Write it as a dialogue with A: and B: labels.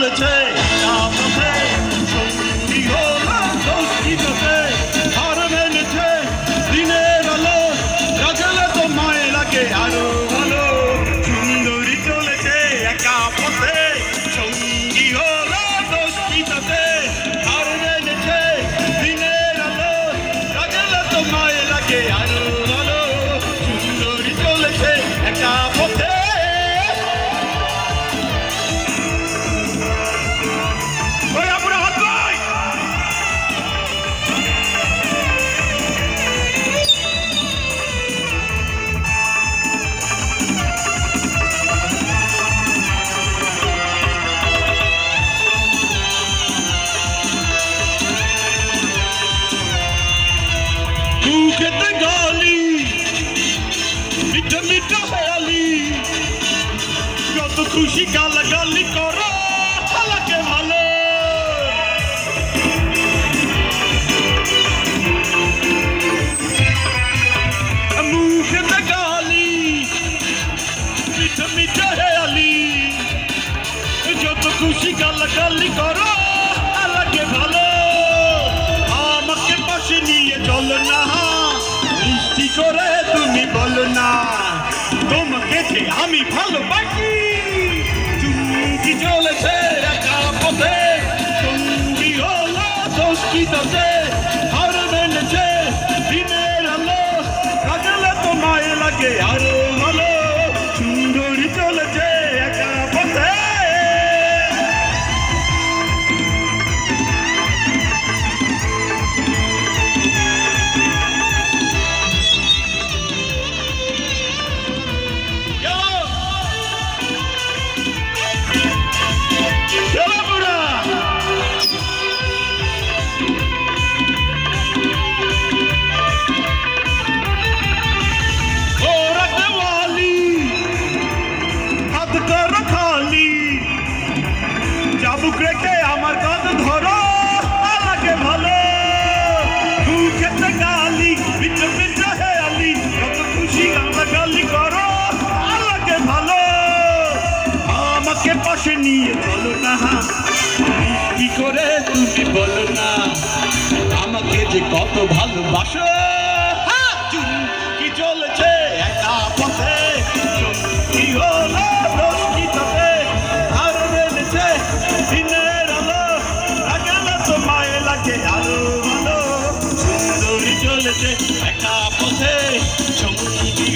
A: চলেছে পথে সঙ্গী হলো দোষী পথে হার মেনেছে দিনের আলো রাজলে তো মায়ে লাগে আরো ভালো সুন্দরী চলেছে একা পথে সঙ্গী হলো দোষী পথে হার মেনেছে দিনের আলো রাজলে তো মায়ে লাগে আরো ভালো সুন্দরী চলেছে একা পথে মুখেতে গালি মিঠা মিঠা হেয়ালি যত খুশি গালাগালি করো হালাকে ভালো মুখেতে গালি মিঠা মিঠা হেয়ালি যত খুশি গালাগালি করো হালাকে ভালো আমাকে পাশে নিয়ে চলো না মিষ্টি করে তুমি বলো না তোমাকে যে আমি ভালোবাসি চুমকি চলেছে একা পথে সঙ্গী হলো দোষী পথে হার মেনেছে দিনের আলো রাজলে তো মায়ে লাগে আরো ভালো সুন্দরী চলেছে একা পথে চাবুক রেখে আমার কাঁধ ধরো লাগে ভালো মুখেতে গালি মিঠে মিঠে হেয়ালি কত খুশি গালাগালি করো লাগে ভালো আমাকে পাশে নিয়ে চলো না কি করে তুমি বলো না আমাকে যে কত ভালোবাসো কি চলেছে একা পথে কি হলো দোষী পথে আর মেনেছে দিনের আলো রাগলে তো মায়ে লাগে আরো ভালো সুন্দরী চলেছে একা পথে সঙ্গী